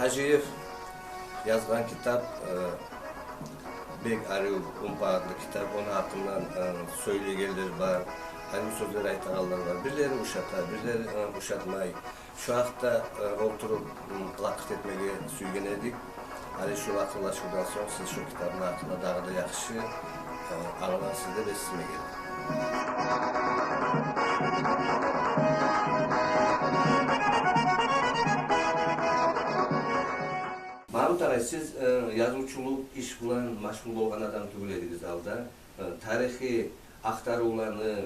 Hacıyev yazgan kitap Bek Arı Umpağlı kitap, onun hakkından söyleyenler var, hangi sözler aytağanlar var. Birileri uşatar, birileri uşatmay. Şu hafta oturup vakit etmeye suygenedik. Hani şu akıllaşmadan sonra siz şu kitabın hakkında daha da yakışı aradan sizde ve sizime gelin. Mahmut Aray, siz yazıcılık iş bilen meşgul olgan adam tugul ediniz alda. Tarihi aktarılarını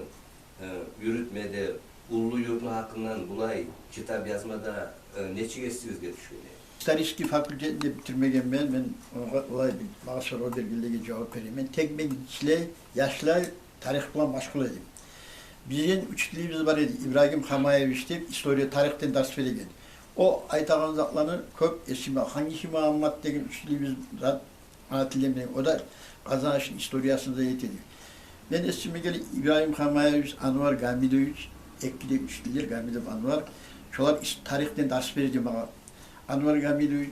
yürütmede, ulu yurtlu hakkından bulay kitap yazmada neçe geçsizge düşüyor? Tarihçi fakültesinde bitirmegen ben olay bana soru belgilege cevap vereyim. Ben tek kişiyle yaşlar tarih bilen meşgul edeyim. Bizim üç dilimiz var idi. İbrahim Hamayeviç deyip historia tarihten ders veregen. O aytağın zatlarını köp esime, hangisi Muhammed degen üç dilimiz anlatılemden. O da Kazanış'ın historiasında yetedi. Ben esime gelip İbrahim Hamayeviç, Anvar Gamidoviç, ekli üç dildir Gamidov Anvar. Şolar tarihten ders verdi bana. Anvar Gamidoviç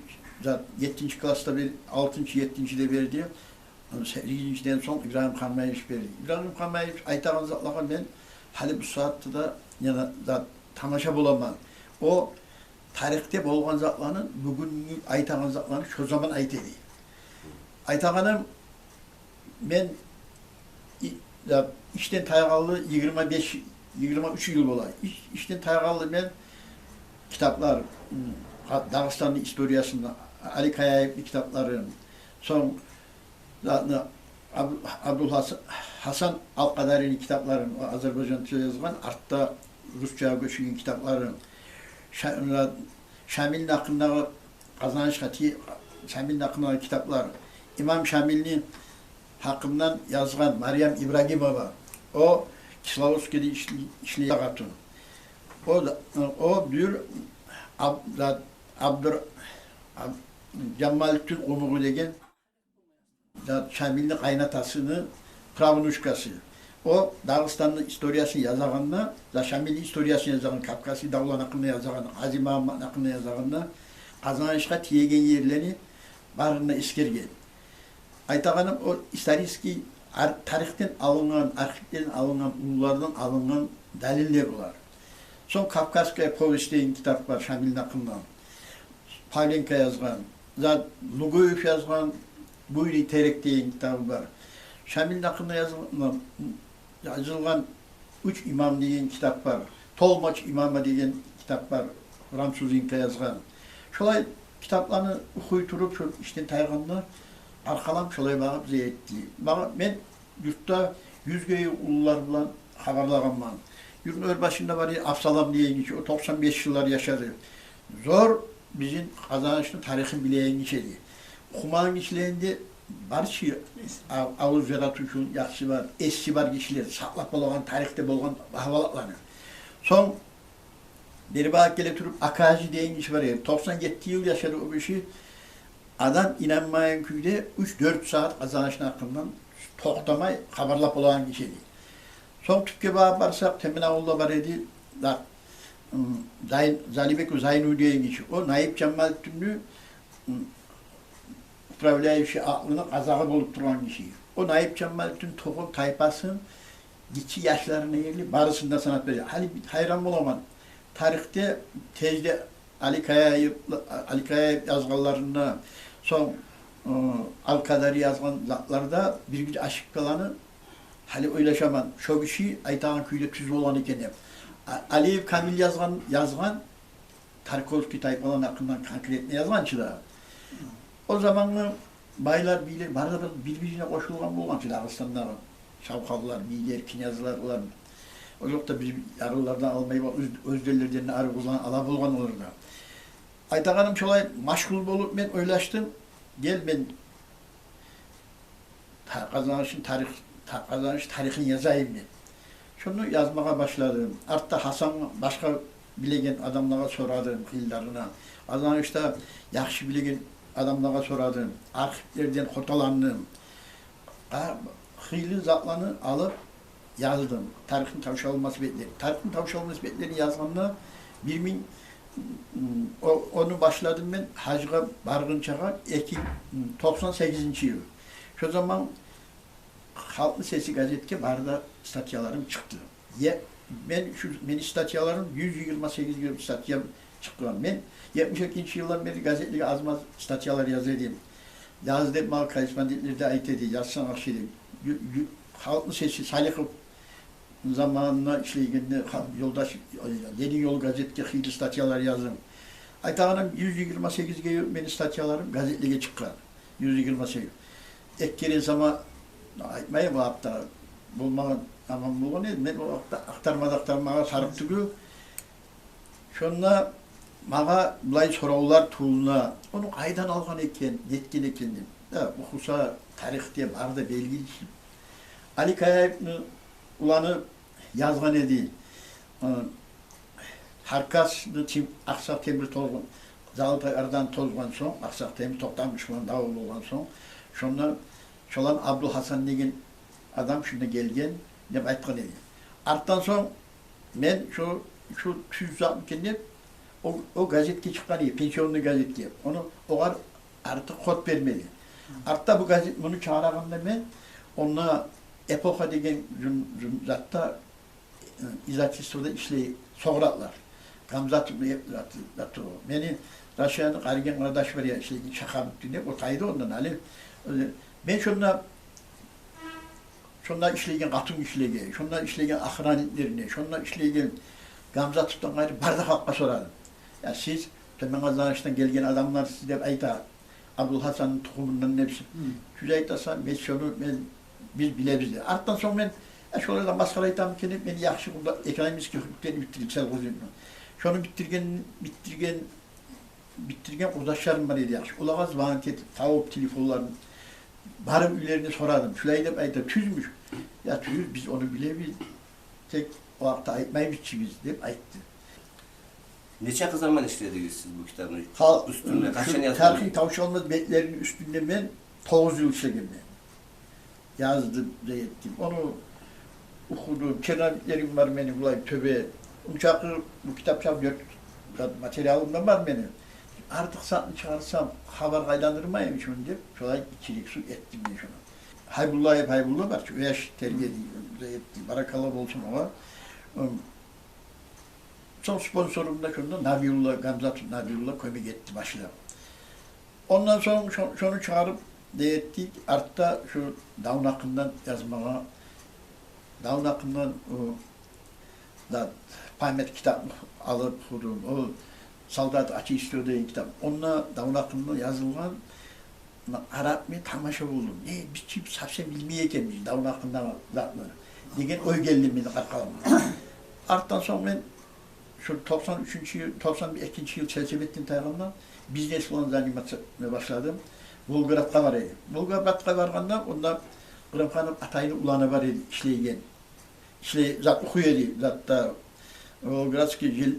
7. klasta 6. 7. de verdi. 8.den son İbrahim Hamayeviç verdi. İbrahim Hamayeviç aytağın zatlarına ben hali bu saatte da yana da tamaşa bulamam. O tarihte bolgan zatlarının bugün aytağın zatlarını şu zaman aytedi. Aytağanım ben işten tayagalı 23 yıl olay. İşten tayagalı ben kitaplar, Dağıstan'ın historiasında Ali Kaya'yı kitapları, son Abdul Hasan Al-Kadari'nin kitapların, Azerbaycan'da yazılan, artta Rusça'ya göçülen kitapların, Şamil'in hakkında Kazanış Hati, Şamil'in hakkında kitaplar, İmam Şamil'in hakkından yazılan Meryem İbrahimova, o Kislavski'de işleyen hatun. O diyor Cemalettin Umuğu degen Şamil'in kaynatasını, Pravnuşkası. O Dağıstan'ın historiasını yazağında, Şamil'in historiasını yazağında, Kafkasya Dağılan hakkında yazağında, Azim Ahmet hakkında yazağında, Kazanış'a tiyegen yerlerini barında iskergen. Aytağanım o istariski tarihten alınan, arşivden alınan, ululardan alınan deliller olar. Son Kafkaskaya povesteyin kitap var Şamil'in hakkından. Pavlenka yazgan, Lugoyev yazgan, Buyri Terek deyin kitabı var. Şamil'in hakkında yazılgan 3 imam deyin kitap var. Tolmaç imamı deyin kitap var. Ramsuzinka yazgan. Şolay kitaplarını okuyturup şu işten tayganlar arkalam şolay bakıp bize etti. Ben yurtta yüzgeyi ulular bilen haberlaganman. Yurtun ör başında var ya Afsalam diye geçi, o 95 yıllar yaşadı. Zor bizim Kazanış'ın tarihin bileyen geçedi. Okumanın geçilerinde barışı avuz yaratuşun yaxşı var, eski var geçiler, saklap olan, tarihte olan havalatlarını. Son beri bakıp gele turup Akaji diye geçi var ya, 97 yıl yaşadı o işi. Adam inanmayan köyde 3-4 saat Kazanış'ın hakkından toktamay haberlap olan geçedi. Son tüpke varsak temin avulda var idi da Zalibek Zaynu diye geçiyor. O Naip Cemalettin'i upravlayışı aklını kazağı bulup duran kişi. O Naip Cemalettin tohum tayfasının geçi yaşlarına yerli barısında sanat veriyor. Hani hayran olamam. Tarihte tezde Ali Kaya yazganlarında son Al-Kadari yazganlarda bir aşık kalanı hali oylaşaman, şu bir şey aytağın köyde tüzü olan iken hep. Aliyev Kamil yazgan Tarkovski tayfaların hakkından konkretne yazgançı da. O zamanlı baylar, beyler, birbirine koşulgan bulgançı Dağıstan'da. Şavkalılar, beyler, kinyazlar olan. O yok da biz yarılardan almayı, özdellerden arı bulan, ala bulgan olur da. Aytağanım şolay maşgul bolup ben oylaştım. Gel ben Kazanış tarihin yazayım ben. Şunu yazmaya başladım. Artta Hasan başka bilegen adamlara soradım hildarına. Kazanışta yaxşı bilegen adamlara soradım. Arşivlerden xotalandım. Hili zatlarını alıp yazdım. Tarihin tavşalması betleri. Tarihin tavşalması betlerini yazganda 1000 Onu başladım ben hacga bargınçağa 98. yıl. Şu zaman Halklı Sesi gazeteki barda statyalarım çıktı. Benim statyalarım 128 yıl statya çıktı. Ben 72. yıldan beri gazetede azmaz statyalar yazıyordum. Yazdım mal korrespondentlerde ait edeyim, yazsan akşedim. Halklı Sesi Salihov zamanına işleygeninde yoldaş Yeni Yol gazeteki hıylı statyalar yazdım. Aytağınım 128 gibi benim statyalarım gazeteye çıktılar. 128. Ekkerin zaman aytmayı bu hafta bulmağın aman bulğun edin. Ben o aktarmağa sarıp tügü. Şonda mağa bulay soravlar tuğuluna onu kaydan algan eken, yetkin ekendim. Bu husa tarih diye barda belgili. Ali Kaya'nın ulanı yazgan edi. Harkasını Aksak Temir tozgan, Zaltayar'dan tozgan son, Aksak Temir toplanmış olan davul olan son. Şolan Abdul Hasan degen adam şunda gelgen, ne aytkan edi. Arttan son men şu tüzak kendip o gazetki çıkan iyi, pensionlu gazetki. Onu oğar artık kod vermeli. Artta bu gazet bunu çağırağında ben onunla Epoka degen zatta izatçısı işleyi soğratlar. Gamzat zatı o. Beni Raşyan'ın Arigen kardeş var ya işleyi şakabık dinle, o kaydı ondan Ali. Ben şundan işleyen katım işleyen, şundan işleyen ahranitlerini, şundan işleyen Gamzat'tan gayrı bardak hakka sorardım. Ya siz, ben Kazanış'tan gelgen adamlar size ayta, Abdul Hasan'ın tohumundan hepsi. Şöyle aytasa, biz bilebiz de. Arttan sonra ben şöyle maskara aytam ki beni yaxşı burada ekonomik hükümlerini bitirdik sel gözümle. Şunu bitirgen uzaşlarım var idi yaxşı. Ulağız vaantet tavuk telefonların barım ülerini sorardım. Şöyle aytap aytap tüzmüş. Ya tüz biz onu bilebiz. Tek o vakta aytmaymışçıyız deyip ayttı. Neçe zaman işlediniz siz bu kitabın üstünde? Kaçın yazdınız? Tarık'ın Tavşanlı betlerinin üstünde ben 9 yıl işledim. Yazdım, ettim. Onu okudum. Çernavitlerim var benim, ulan töbe. Uçakı, bu kitap çap materyalımda var benim. Artık satını çıkarsam haber kaylandırmayayım şunu deyip, şöyle içilik su ettim ben şunu. Haybullah var, şu yaş terbiye ettim. Barakallah olsun ama. Son sponsorum da şunda Nabiullah, Gamzat Nabiullah koyma gitti başına. Ondan sonra şunu çağırıp ettik. Artta şu Davun Hakkı'ndan yazmaya, Davun Hakkı'ndan da Paymet kitap alıp okudum. O Saldat Açı İstiyor diye kitap. Onunla Davun Hakkı'ndan yazılgan Arap mı tamaşa buldum. Biz çift safsen bilmeyeken biz Davun Hakkı'ndan zatları. Degen oy geldim beni karkalama. Arttan sonra ben şu 92. yıl Çelçebettin Taygan'dan biznes olan zanimatına başladım. Volgograd'a var idi. Volgograd'a varganda onda Qıramxanov ataylı ulanı var idi işleygen. Zat okuyor idi. Zatta Volgogradski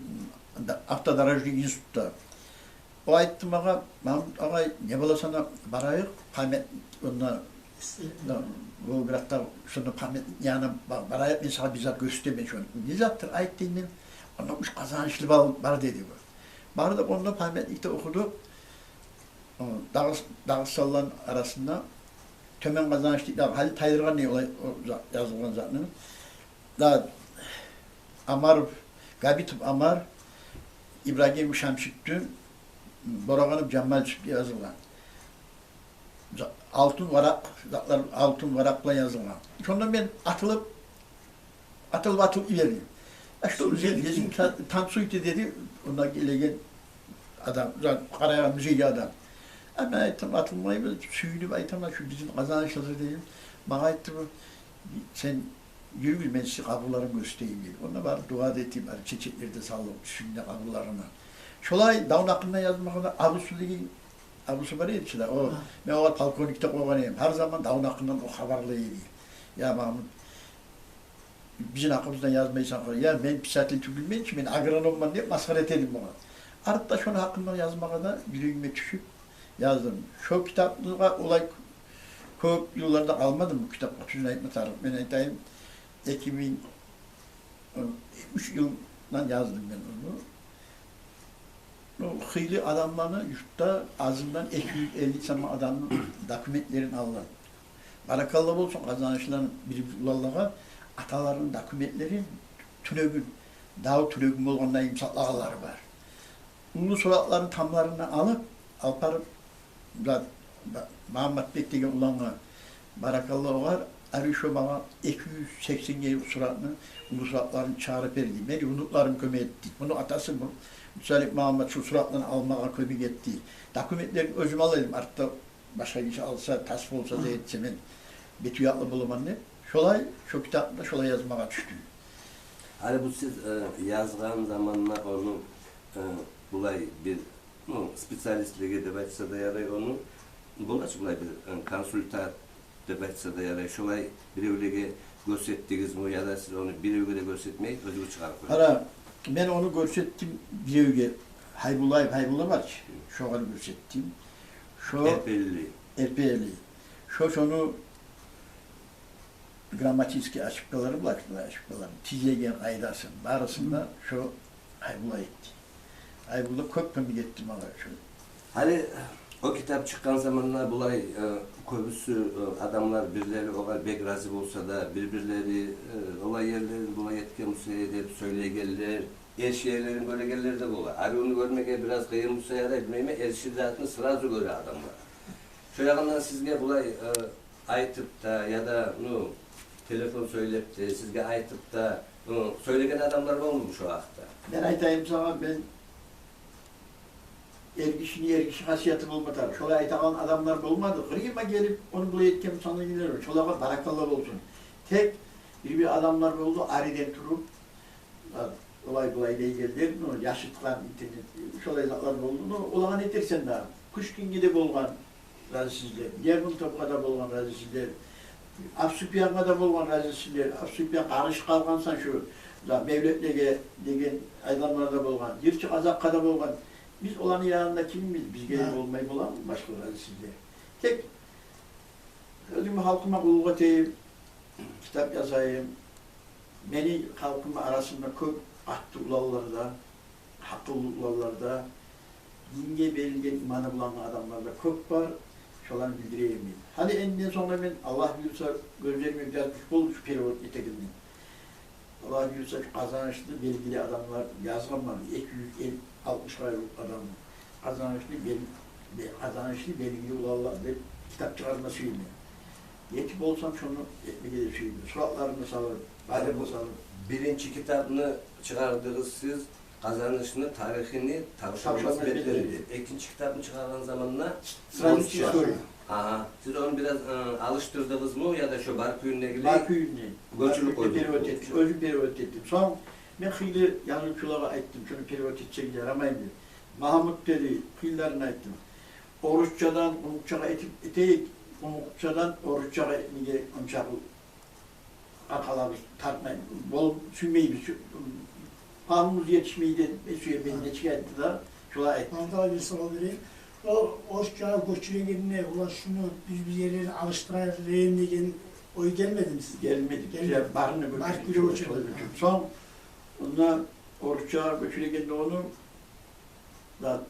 Avtodarajlı institutda. O aytdı bana, Mahmut ağay ne bolasana barayıq, Pamet onda Volgograd'da şunu Pamet yanına barayıq men sağa bizzat göstermen şunu. Ne zattır aytdı men. Onda uç kazançlı var dedi bu. Barda onda Pametlik'te okudu. Dağısalların arasında tömen kazançlıklar, Halil Tayyırgan ne olay yazılan zatının. Da Amar, Gabitov Amar, İbrahim Şamşıktü, Boraganov Cemal çıktı yazılan. Altın varakla yazılan. Sonunda ben atılıp ilerleyeyim. İşte o gezin Tansuydu dedi, ondan gelegen adam, karaya müziği adam. Ama aytım atılmayı böyle süyünüp aytama şu bizim kazanışları diyeyim. Bana ayttı bu, sen yürü ben size kabullarımı göstereyim dedi. Ona var dua ettiğim var, çeçeklerde sallıp süyünde kabullarına. Şolay Davun Hakkı'ndan yazmakta Abusu var ya o ben o balkonikte koyganıyım. Her zaman Davun Hakkı'ndan o haberliydi. Ya Mahmut bizim hakkımızdan yazmaysan koy. Ya ben psikiyatri bilmeyim ki ben agronomman diye maskara edelim bana. Arada şunu hakkında yazmaya da yüreğime düşüp yazdım. Şu kitaplığa olay çok yıllarda kalmadım bu kitap. Tüzün Aytma Tarık. Ben aytayım 2003 yıldan yazdım ben onu. o hıylı adamlarını yurtta azından 250 sama adamın dokumentlerini aldılar. Barakallah olsun kazanışların bir ulanlığa ataların dokumentleri tünögün, Davut tünögün olğandan imzatlağaları var. Ulu suratların tamlarını alıp Alparım Muhammed Bek degen ulanğa barakallah var. Arışo bana 280 suratını ulu suratlarını çağırıp verdi. Beni unutlarım köme etti. Bunu atası bu. Müsalik Muhammed şu suratlarını almağa köme etti. Dokumentlerini özüm alayım. Artık başka kişi alsa, tasvip olsa da etse ben betüyatlı buluman ne? Şolay, şu kitapta şolay yazmağa düştü. Hani bu siz yazgan zamanla onu bulay bir spesyalistliğe de başsa da yaray onu bulaç bulay bir konsultat de başsa da yaray şolay bir evlege göstettiniz mi ya da siz onu bir evlege göstermeyi özü çıkarıp koyun. Hara, ben onu görsettim bir evge Haybulay var ki, şoğal görsettim. Şu Erpeli. Şunu gramatический açıklaları bıraktılar açıklaları. Tizegen aydasın, barısında şu Haybulay etti. Haybulay köp gittim ona şu. Hani o kitap çıkan zamanlar bulay köbüsü adamlar birileri olay bek razı olsa da birbirleri olay yerlerini bulay etken müsaade söyleye gelirler. Erşehirlerin böyle gelirleri de bulay. Abi onu görmeye biraz kıyım müsaade bilmeyme erşehirlerini sırası göre adamlar. Şöyle yandan sizge bulay aytıp da ya da telefon söyleyip de sizge aytıp da söylegen adamlar var mı şu hafta? Ben aytayım sana ben ergişi hasiyatı bulmadı. Şöyle aytakan adamlar olmadı. Kırıma gelip onu buraya etken sana gider. Şöyle barakallah olsun. Tek bir adamlar oldu. Ariden turup olay diye geldiler. Yaşıtlan internet. Şöyle yazıklar oldu. Olağan etersen daha. Kuş gün gidip olgan razısızlar. Yermin topkada olgan razısızlar. Afsüpiyan'da olgan razısızlar. Afsüpiyan karış kalgansan şu Mevlüt'le degen adamlarda olgan. Yırçık Azak'da olgan. Biz olan yanında kimimiz? Biz gelip olmayı bulan başka razısızlar. Tek özümü halkıma kulluğa eteyim, kitap yazayım. Beni halkıma arasında köp attı ulallarda, hakkı ulallarda, dinge belirgen imanı bulan adamlarda köp var, şolarını bildireyim ben. Hadi endinden sonra ben Allah biliyorsa gözlerimi biraz bul şu periyot etekinden. Allah biliyorsa kazançlı belgili adamlar yazgan var, 260 gayrı adam kazançlı belgili ulallar deyip kitap çıkarma söyleyeyim. Yetip olsam şunu etmek edip söyleyeyim. Suratlarını salır, bayramı salır. Birinci kitabını çıkardınız siz, kazanışını, tarihini, tavşanımız belirledi. İkinci kitabını çıkaran zamanla Sırayı soruyor. Aha, siz onu biraz alıştırdınız mı ya da şu Barköy'ünle ilgili? Barköy'ünle. Göçülük periyot ettim. Özüm periyot ettim. Son ben hıylı yazıcılara ettim. Şunu periyot edecek yaramayın diye. Mahmut dedi, hıylarına ettim. Oruççadan, Umutçağa eteyik. Umutçadan, Oruççağa etmeye Umutçağı akaları tartmayın. Bol sümmeyi bir pahamız yetişmeyi de mesuye benimle çıkarttı da şuna ettim. Daha bir soru vereyim. O Oruççağı göçürenine ulan şunu biz bir yerlere alıştırayım degen oy gelmedi mi size? Gelmedik. Gelmedi. Barını götürdük. Son ondan Oruççağa göçüreninde onu da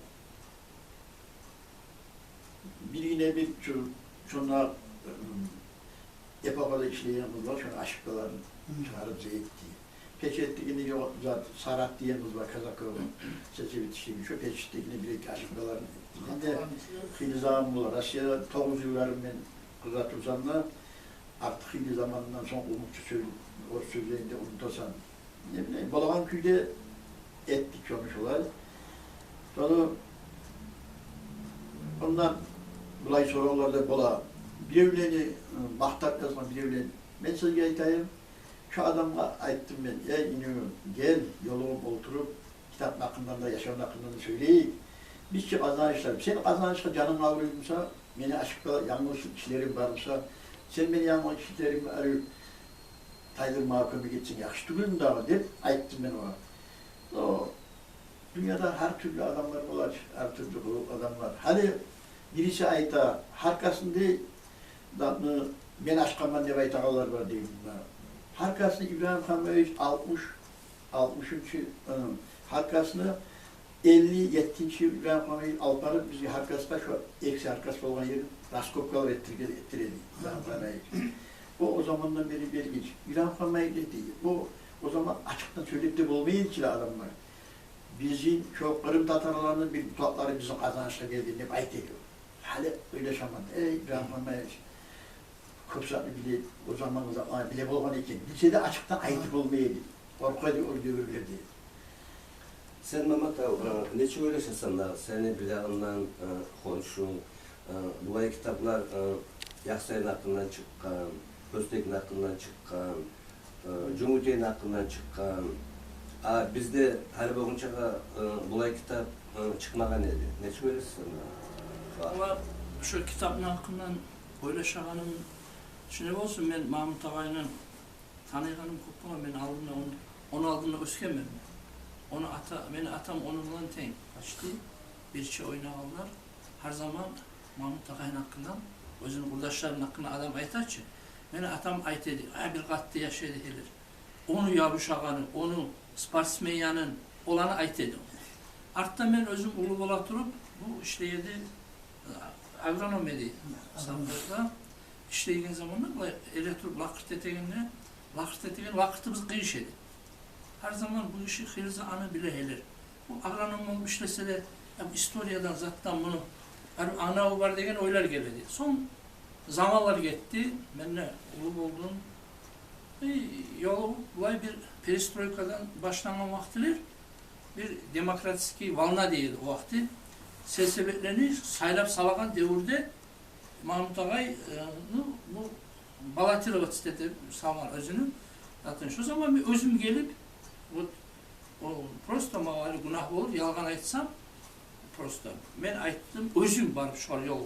birine bir şuna epokada işleyenimiz var, şuna aşıkların çağırıp etti. Peçettekini yok, zaten Sarat diyenimiz var, Kazaklı'nın sesi bitiştiğini, şu peçettekini bir iki aşıkların etti. Ben de Filizam'ım var, Asya'da 9 yıllarım ben Kızat Uzan'la artık Filiz zamanından sonra umutçu söyleyeyim, o sözlerinde unutasam. Ne bileyim, Balagan köyde ettik olmuş olay. Sonra ondan bulay sorularda bola bir evleni mahtat yazma bir evleni. Ben size aytayım. Şu adamla ayttım ben. Ey iniyorum, gel yolum oturup kitap hakkından da yaşam hakkından da söyleyeyim. Biz ki kazançlar. Senin kazançla canın ağrıyorsa, beni aşkla yanlış işlerim varsa, sen beni yanlış işlerimi arayıp taydırmaya kömür geçsin. Yakıştı gülüm daha deyip ayttım ben ona. O dünyada her türlü adamlar var, her türlü adamlar. Hani birisi ayta, harkasında ben aşkaman diye aytağalar var diyeyim bunlar. Harkasında İbrahim Khan Mevcut 60. Harkasında 50-70 İbrahim Xan'ın alparı bizi Harkas'ta şu eksi Harkas olan yerin raskopkalar ettirdi. O zamandan beri belirginç. İbrahim Xan'la dedi. O zaman açıktan söyleyip de bulmayın ki adamlar. Bizim çok Kırım Tatarlarının bir mutlakları bizim kazanışla geldiğini hep ait ediyor. Hala öyle şaman. İbrahim Xan'la Kıpsatlı bile o zaman bile bulman için. Lisede açıktan ait olmayaydı. Korkuydu öyle görülürdi. Sen Mehmet abi, neçe öğreşesinler, seni bile alınan konuşun, bu kitaplar Yaksay'ın hakkından çıkan, Öztekin hakkından çıkan, Cumhuriyet'in hakkından çıkan, bizde her bakınca bu kitap çıkmagan edi. Neçe öğreşesinler? Valla şu kitabın hakkından öyle şahanın şimdi olsun ben Mahmut Ağa'yla tanıyanım kopma ben aldığımda onu aldığımda öskemem. Beni atam onunla teyin kaçtı. Birçi oynağanlar her zaman Mahmut Ağa'nın hakkından özünün kurdaşlarının hakkında adam aytar ki beni atam ayt edi. Bir kattı yaşaydı helir. Onu Yavuş Ağa'nın, onu Sparsmenyan'ın olanı ayt edi. Arttan ben özüm ulu bola durup bu işleyedi agronom edi. Samırda işleygen zamanlar elektrik lakırt eteginde vakıtımız kıyış edi. Her zaman bu işi hırza anı bile helir. Bu agronom olup işlese de istoriyadan zattan bunu ana var degen oylar geldi. Son zamanlar gitti. Ben ne ulu oldum. Yolu bulay bir perestroikadan başlanan vaktiler bir demokratski valna değil o vakti. Sesebetlerini saylap salagan devirde Mahmut Ağa'yı bu Balatira vatistede salman özünü zaten şu zaman bir özüm gelip o prosto mağali günah olur, yalgan aytsam prosto. Ben ayttım, özüm barıp şu yol.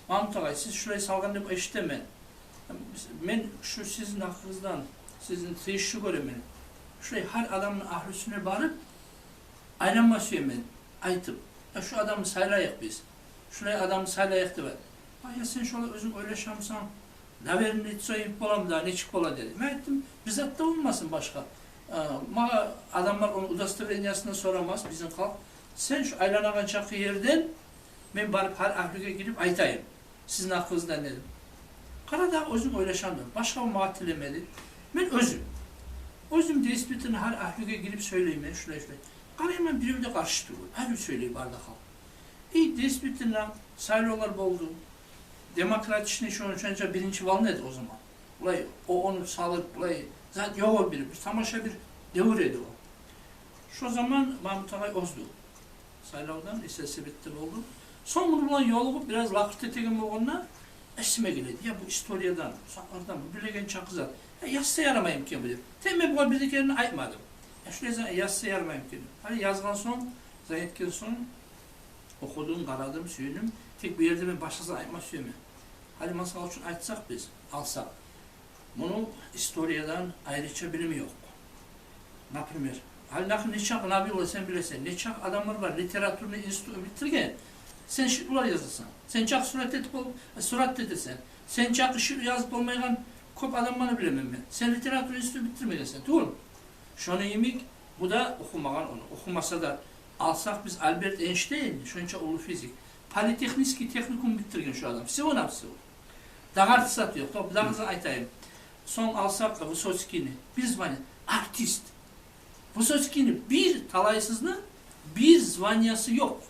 Mahmut Ağa'yı siz şurayı salgan deyip eşitemen. Ben şu sizin hakkınızdan, sizin teşhü göremenim. Şurayı her adamın ahlüsüne barıp ayranma söylemedim, aytıp. Ya şu adamı saylayak biz. Şuraya adamı saylayak da var. Ya sen şöyle özün öyle şamsan, ne verin ne söyleyip olam da ne çık ola dedi. Ben ettim, bizzat da olmasın başka. Adamlar onu udastır enyasından soramaz bizim halk. Sen şu aylanagan çakı yerden ben barıp her ahlüge girip aytayım. Sizin hakkınızdan dedim. Karadağ özüm öyle şamdım. Başka bir matilemedi. Ben özüm. Özüm tespitini her ahlüge girip söyleyeyim ben şuraya. Hemen bir de karşı duruyor. Her bir söyleyeyim bardak halk. İyi tespitinden saylolar boldu. Demokrat işini şu an birinci val nedir o zaman? Ulay, o onu sağlayıp, ulay, zaten yok o bir tamaşa bir devir edi o. Şu zaman Mahmut Ağa'yı ozdu. Saylovdan, lisesi bitti oldu. Son bunu yolu biraz lakırt etegim oğluna esime geldi. Ya bu istoriyadan, saklardan, bu bilegen çakızat. Ya yazsa yaramayım ki bu diyor. Temme bu bildiklerini aytmadım. Ya şuraya yazsa yaramayım ki. Hani yazgan son, zayetken son okuduğum, karadım, söyledim. Tek bir yerde ben başkasına aytma söyleme. Hadi masal için aytsak biz, alsak. Bunun istoriyadan ayrıca bilimi yok. Naprimer. Hadi ne çak nabi ola sen bilesen. Ne çak adamlar var, literatürünü bitirgen. Sen şıklar yazırsan. Sen çak surat dedirsen. Sen çak ışık yazıp olmayan kop adam bana bilemem ben. Sen literatür enstitüsü bitirmeyeceksin. Doğru mu? Şunu yemek, bu da okumagan onu. Okumasa da alsak biz Albert Einstein, şunca oğlu fizik. Politekniski teknikum bitirgen şu adam. Size ona hapsi o. Dağartı satıyor. Top dağınıza aytayım. Son alsak da Vysotski'ni. Bir zvanya. Artist. Vysotski'ni bir talaysızlığı, bir zvanyası yok.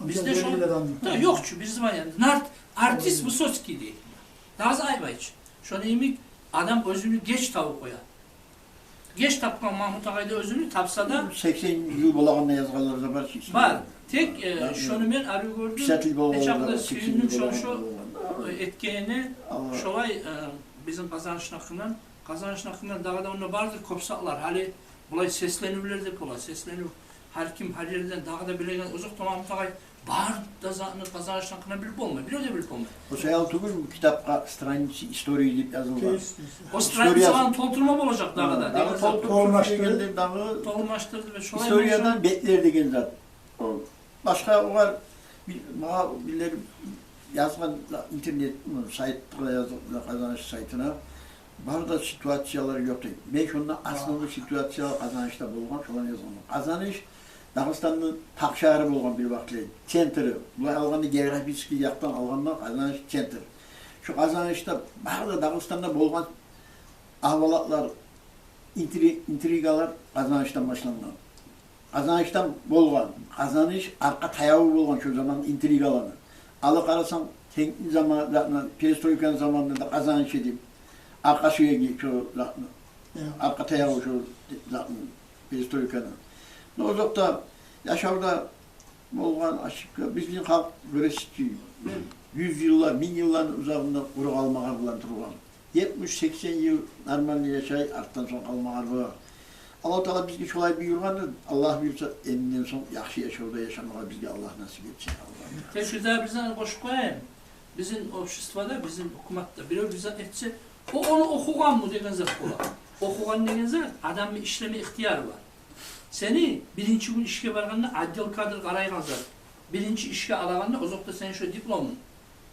Bizde şu an yok şu bir zvanya. Artist Vysotski değil. Dağınıza ayvayç. Şunu yemek adam özünü geç tavuk koyar. Geç tapkan Mahmut Ağa'yda özünü tapsa da 80 yıl bolağında yazganlar da var. Var. Tek şunu ben arı gördüm. Eçakta süyündüm şu etkeni şolay bizim kazanışın hakkından dağda onda vardır kopsaklar. Hali bulay seslenirlerdi kolay. Seslenir. Her kim her yerden dağda bilegen uzak tamam Ağa'yı bağır da zanı kazanışın hakkında bilip olmuyor. Biliyor da bilip olmuyor. O sayal tugul bu kitapka stranici istoriyi deyip yazılır. O stranici falan tolturma olacak dağda. Dağı tohumlaştırdı. Dağı tohumlaştırdı ve şolay. Historiyadan bekler degen zat. Başka o var. Birileri yazgan internet saytına yazdılar kazanış saytına. Barda situasiyaları yoktu. Ben şundan aslında situasiyalar kazanışta bulgan şolan yazılmış. Kazanış Dağıstan'ın tak şəhəri bolğan bir vaxtlı, sentri. Bunlar alğanda geografiki yaxdan alğanda Qazanış sentri. Şu Qazanışda, bağda Dağıstan'da bolğan ahvalatlar, intrigalar Qazanışdan başlandı. Qazanışdan bolğan, Qazanış arka tayağı bolğan şu zaman intrigalarını. Alı qarasan, tenkli zamanında, perestroikanın zamanında Qazanış edip, arka suya şu arka tayağı şu perestroikanın. O da yaşarda bolğan aşıkka bizim halk göresiz ki 100 yıllar, 1000 yılların uzağında kuru kalmağa bilen turgan. 70-80 yıl normal yaşay, arttan son kalmağa bu. Allah Teala bizge şolay buyurgandır. Allah buyursa endinden son yaxşı yaşarda yaşamağa bizge Allah nasip etsin. Teşhirde bizden koşup koyayım. Bizim обществоda, bizim hükümette biri bize etse, o onu okugan mı degen zat ola. Okugan degen zat, adamın işleme ihtiyarı var. Seni birinci gün işe barganda adil kadir qaraygan zat. Birinci işe alaganda o zokta sen şu diplomun.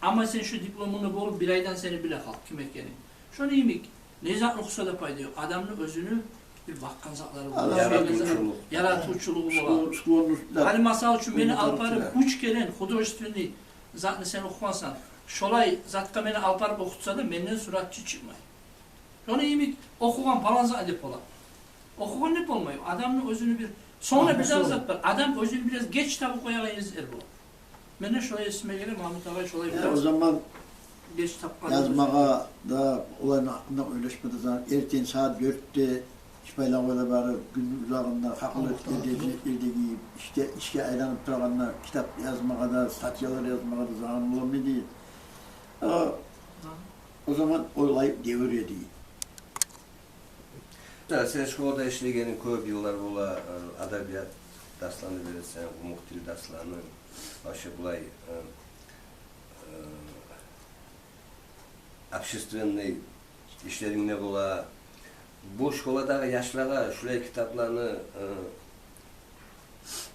Ama sen şu diplomunu bulup bir aydan seni bile kalk kim ekeni. Şunu iyimik. Ne zat ruhsada payda yok. Adamın özünü bir bakkan zatları var. Yaratıcılığı var. Hani masal için beni alparıp uç gelen hudojstvenli zatını sen okumasan, şolay zatka beni alparıp okutsa da benden suratçı çıkmay. Şunu iyimik okugan falan zat edip ola. Okugan ne olmuyor? Adamın özünü bir... Sonra bir zat var. Adam özünü biraz geç tabi koyağa izler bu. Bana şolay isme gelir, Mahmut Ağay şolay biraz... O zaman geç tapkan yazmağa da olayın hakkında oylaşmadı zaman erken saat 4'te İspanyola'da bari gün uzağında haklı erdegi işe aylanıp durağında kitap yazmağa da, statyalar yazmağa da zaman bulamıyor değil. O zaman olay devir ediyor. Sen şkolada işlegenin köp yıllar bola adabiyat derslerini verirsen, muhtil derslerini başa bulay общественный işlerin ne bola bu şkoladagi yaşlara şulay kitaplarını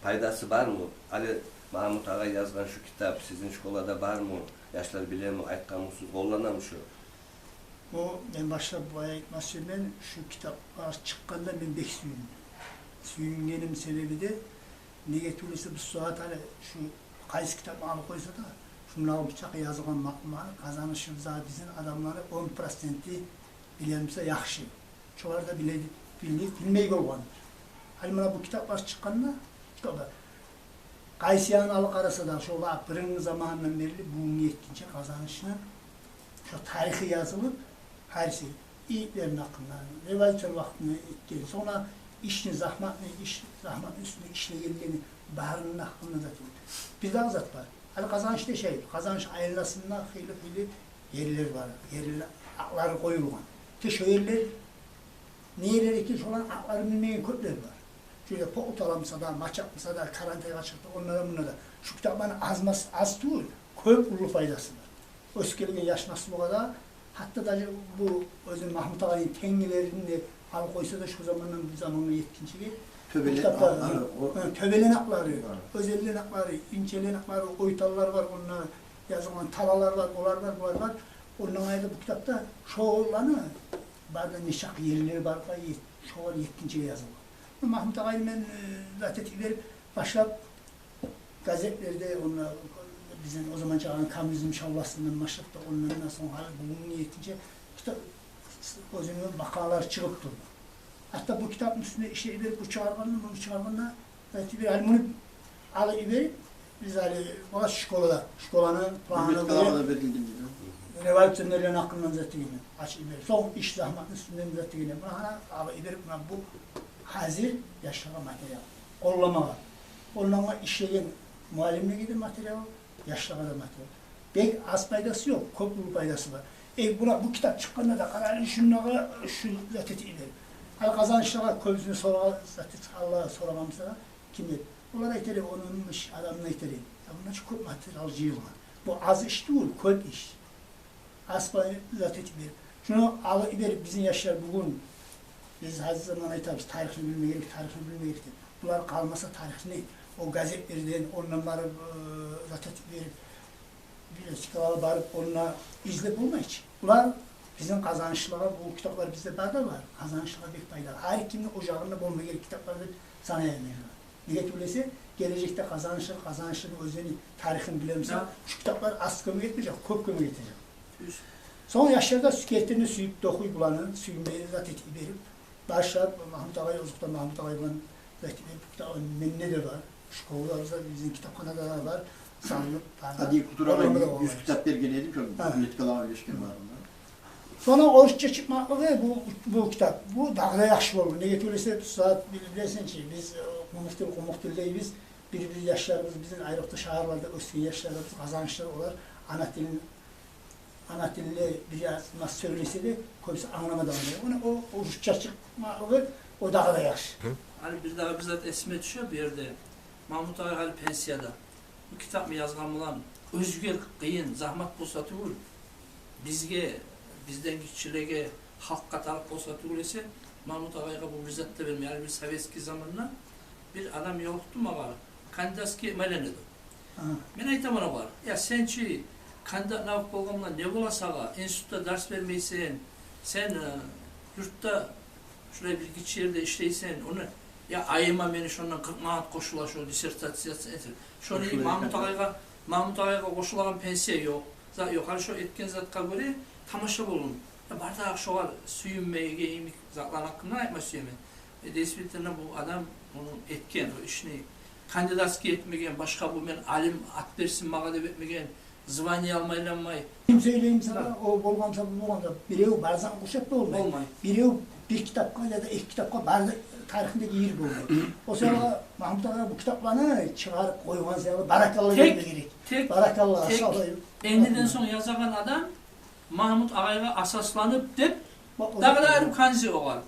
paydası var mı? Ali Mahmut Ağay yazgan şu kitap sizin şkolada var mı? Yaşlar bile mi? Aytkan mısınız? Kollanan mı şu? O ben başta bu ayetmesi ben şu kitap çıkkanda ben bek suyundum. Suyungenim sebebi de nege tulisi bu saat hani şu kayıs kitabı alıp koysa da şunlar bıçak yazılan makma kazanışımıza bizim adamları 10% bilemse yaxşı. Çoğlar da bilmeyi olgandır. Hani bana bu kitaplar çıkkanda kitaplar Qaysiyan alık arası da şola birin zamanından beri bu yetkince kazanışını şu tarihi yazılıp her şey iyilerin hakkında, rivayetler vaktinde etkileri. Sonra işin zahmetli, zahmetli üstünde işle geldiğini bağrının hakkında da değil. Bir daha zat var. Hani kazançta şey, kazanç ayrılasında hıylı yerler var. Yerler, akları koyulgan. Ki şu yerler, neyeleri ki olan akları bilmeyen köpler var. Şöyle pot alamsa da, maç yapmasa da, karantaya çıktı, onlara bunlara da. Şu kitapların az değil, köp ulu faydası var. Öskelingen yaş nasıl bu kadar, hatta da bu özün Mahmut Ağay'ın tengilerini de al koysa da şu zamanın bir zamanla yetkince ki töbelen akları, özelliğin akları, inceleyen akları, oytallar var, onunla yazılan talalar var, olar var, bular var. Ondan ayrıca bu kitapta şoğullarını, bazen neşak yerleri var, şoğul yetkince yazılı. Mahmut Ağay'ın ben zaten verip başlayıp gazetelerde onunla bizim o zaman çağıran Kamizm Şavlası'ndan başlayıp da onlardan sonra bugün yetince kitap o zaman vakalar çıkıp durdu. Hatta bu kitabın üstünde işe verip bu çağırmanla zaten bir hani bunu alıverip biz hani bu şkolanın planını rivayet sünnerlerin hakkından zaten yine açıp verip son iş zahmetinin üstünden zaten yine buna alıverip bu hazır yaşlara materyal, kollama var. Kollama işleyen muallimle giden materyal, yaşlara da materyal. Pek az faydası yok, köprülü faydası var. Bu kitap çıkkanda da kararlı şunlara şu zaten ileri. Hani kazançlara köprüsünü zaten Allah'a soramamızda kim der? Onlara iteri, onunmuş adamına iteri. Ya bunlar çok köp materyalcı var. Bu az iş değil, köp iş. Az faydası zaten ileri. Şunu alıverip bizim yaşlar bugün biz hazır zaman aytamiz, tarihini bilmeye gerek. Bunlar kalmasa tarihini, o gazetlerden, onları zaten verip, bir çıkalara barıp onunla izlep olmayacak. Bunlar bizim kazançlara, bu kitaplar bizde bada var, kazançlara bir faydalı. Her kimin ocağında bulmaya gerek kitaplarda sana yayınlıyorlar. Niye gelecekte kazanışın özünü, tarihini bilemse Ya. şu kitaplar az kömür etmeyecek, köp kömür etecek. Düz. Son yaşlarda sükeetini süyüp dokuy bulanı, suyunmayı zat etip verip, başlar Mahmut Ağay, Ozuk'ta Mahmut Ağay'ın ne de var, şu kovularımızda bizim kitaphanada da var, sanlık, Hadi Kutur'a Orada da ben 100 var. kitap belgeledim ki Ha. millet kalama ilişkin var onda. Sonra oruçça çıkmak ve bu kitap, bu dağda yaxşı oldu. Ne getiriyorsa saat bilirsin ki biz Kumuktil'deyiz, bir yaşlarımız bizim ayrıkta şehirlerde ösken yaşlarımız kazançlar olar. Ana dilli biraz nasıl söylese de koysa anlamadan oluyor. O oruçça çıkmak ve o dağda yaxşı. Hani bir daha bizzat esime düşüyor bir yerde. Mahmut Ağay hali pensiyada. Bu kitap mı yazgan bulan özgür, kıyın, zahmet bolsa tuğul. Bizden kişilere halkka talip bolsa tuğul ise Mahmut Ağay'a bu bizzat da vermiyor. Yani bir Sovetski zamanla bir adam yoktu mu var? Kandidatski melenedi. Ben aytam ona var. Ya sençi kandidat navuk bolgamla ne bolasağa, enstitüde ders vermeysen, sen yurtta şuraya bir git yerde işleysen, onu ya ayıma beni şundan 40 manat koşula şu disertasiyası etir. Şunu Mahmut Ağay'a koşulan pensiye yok. Yok, hani şu etken zatka göre tamaşa bolun. Ya bardak şu var, suyunmeye geyimlik zatlar hakkında aytma suyunmaya. Desbitlerine bu adam onu etken, o işini kandidatski etmegen, başka bu men alim at versin mağa dep etmegen, zvaniye almaylanmay. Kim söyleyeyim sana, o bolgamsa bu bolgamsa birev barzan kuşak da olmay. Birev bir kitapka ya da iki kitapka barda tarihindeki yer boldu. O sırada Mahmut Ağay bu kitaplarını çıkarıp koygan sırada barakallah verme gerek. Tek Barakallah tek aşağılayıp. enliden son yazagan adam Mahmut Ağay'a asaslanıp dep Bak, o dağda da- ayrı kanzi oğal.